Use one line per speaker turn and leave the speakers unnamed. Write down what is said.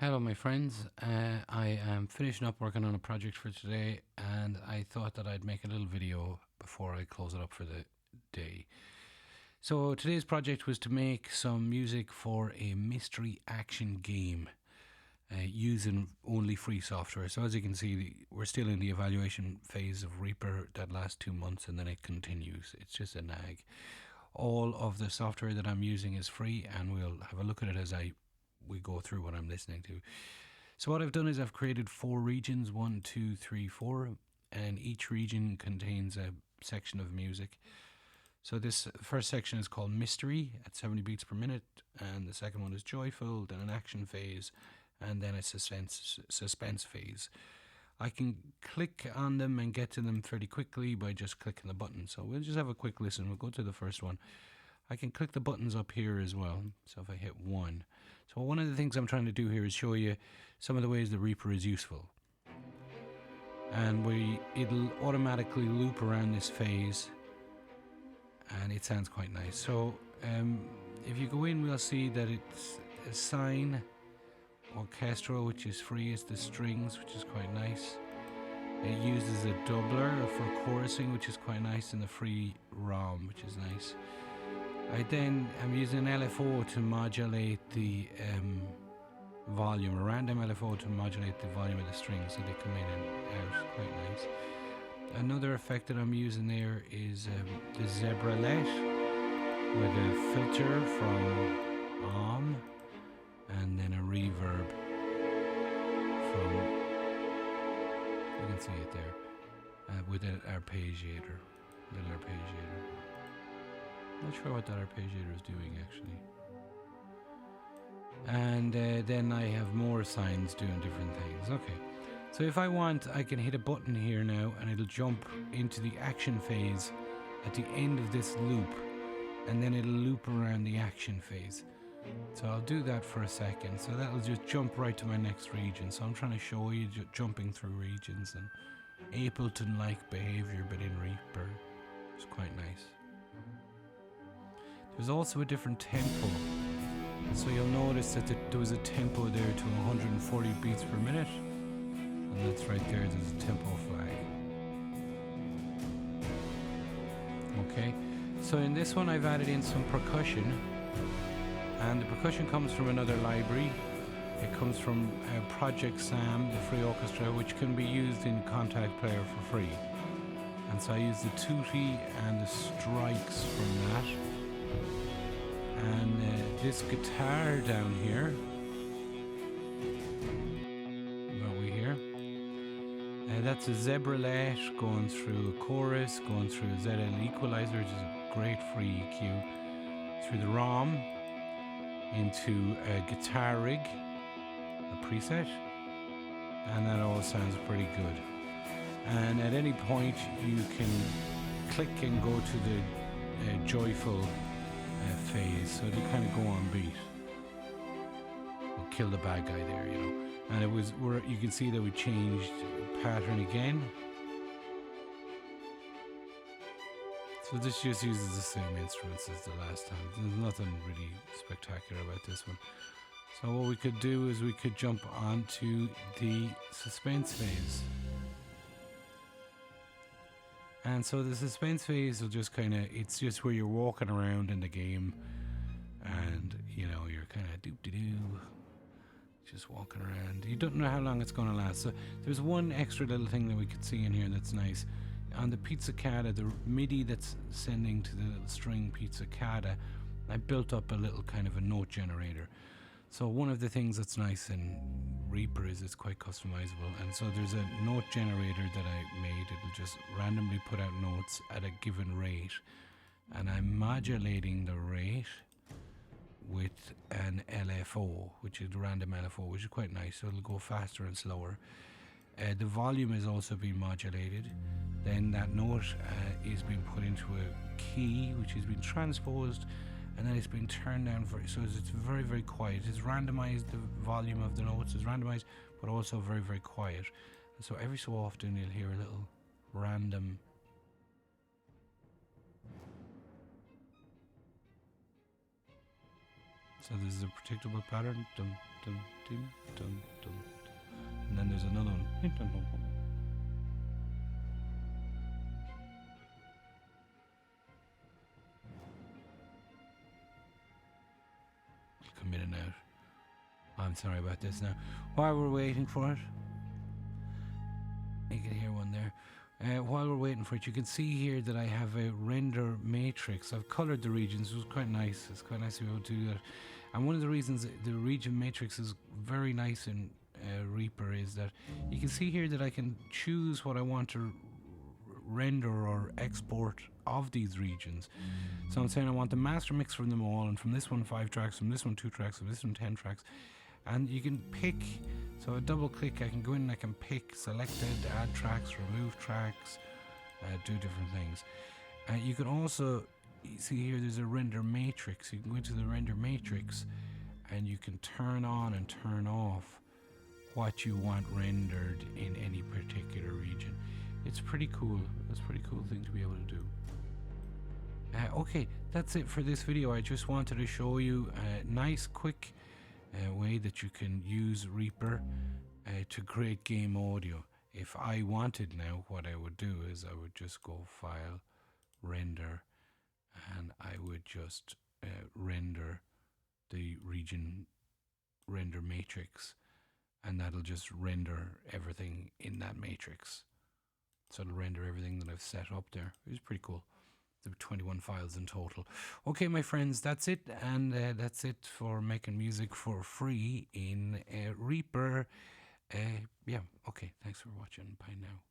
Hello, my friends. I am finishing up working on a project for today, and I thought that I'd make a little video before I close it up for the day. So, today's project was to make some music for a mystery action game using only free software. So, as you can see, we're still in the evaluation phase of Reaper that lasts 2 months and then it continues. It's just a nag. All of the software that I'm using is free, and we'll have a look at it as we go through what I'm listening to. So what I've done is I've created 4 regions, 1, 2, 3, 4, and each region contains a section of music. So this first section is called Mystery at 70 beats per minute, and the second one is Joyful, then an action phase, and then a suspense phase. I can click on them and get to them fairly quickly by just clicking the button. So we'll just have a quick listen. We'll go to the first one. I can click the buttons up here as well. So if I hit 1. So one of the things I'm trying to do here is show you some of the ways the Reaper is useful. And it'll automatically loop around this phase, and it sounds quite nice. So if you go in, we'll see that it's a sine, orchestral, which is free. It's the strings, which is quite nice. It uses a doubler for chorusing, which is quite nice, and the free ROM, which is nice. I'm using an LFO to modulate the volume, a random LFO to modulate the volume of the strings so they come in and out, quite nice. Another effect that I'm using there is the zebralet with a filter from and then a reverb from, you can see it there, with an arpeggiator, little arpeggiator. Not sure what that arpeggiator is doing actually. And then I have more signs doing different things. Okay, so if I want, I can hit a button here now and it'll jump into the action phase at the end of this loop, and then it'll loop around the action phase. So I'll do that for a second. So that'll just jump right to my next region. So I'm trying to show you jumping through regions and Ableton-like behavior, but in Reaper. It's quite nice. There's also a different tempo. So you'll notice that there was a tempo there to 140 beats per minute. And that's right there, there's a tempo flag. Okay, so in this one I've added in some percussion. And the percussion comes from another library. It comes from Project Sam, the free orchestra, which can be used in Contact Player for free. And so I use the tutti and the strikes from that. And this guitar down here, what we hear, that's a zebralet going through a chorus, going through a ZL equalizer, which is a great free EQ, through the ROM, into a guitar rig, a preset, and that all sounds pretty good. And at any point you can click and go to the joyful phase, so they kind of go on beat. We'll kill the bad guy there, you know. And you can see that we changed pattern again. So this just uses the same instruments as the last time. There's nothing really spectacular about this one. So what we could do is we could jump onto the suspense phase. And so the suspense phase will just it's just where you're walking around in the game and, you know, you're kind of doop-de-doo, just walking around. You don't know how long it's going to last. So there's one extra little thing that we could see in here that's nice. On the pizzicata, the MIDI that's sending to the little string pizzicata, I built up a little kind of a note generator. So one of the things that's nice in Reaper is it's quite customizable, and so there's a note generator that I made. It'll just randomly put out notes at a given rate, and I'm modulating the rate with an LFO, which is a random LFO, which is quite nice. So it'll go faster and slower. The volume is also being modulated. Then that note is being put into a key, which has been transposed, and then it's been turned down so it's very, very quiet. It's randomized, the volume of the notes is randomized, but also very, very quiet. And so every so often you'll hear a little random So this is a predictable pattern. Dum, dum, dum, dum, dum. And then there's another one. Dum, dum, dum, dum. It'll come in and out. I'm sorry about this now. While we're waiting for it, you can hear one there. While we're waiting for it, you can see here that I have a render matrix. I've colored the regions. It was quite nice. It's quite nice to be able to do that. And one of the reasons the region matrix is very nice in Reaper is that you can see here that I can choose what I want to render or export of these regions. So I'm saying I want the master mix from them all, and from this one 5 tracks, from this one 2 tracks, from this one 10 tracks. And you can pick, so a double click, I can go in and I can pick selected, add tracks, remove tracks, do different things. You can also see here there's a render matrix. You can go into the render matrix and you can turn on and turn off what you want rendered in any particular region. It's pretty cool. It's a pretty cool thing to be able to do. Okay, that's it for this video. I just wanted to show you a nice, quick way that you can use Reaper to create game audio. If I wanted now, what I would do is I would just go File, Render, and I would just render the region render matrix, and that'll just render everything in that matrix. So it'll render everything that I've set up there. It's pretty cool. There were 21 files in total. Okay, my friends, that's it. And that's it for making music for free in Reaper. Yeah, okay, thanks for watching. Bye now.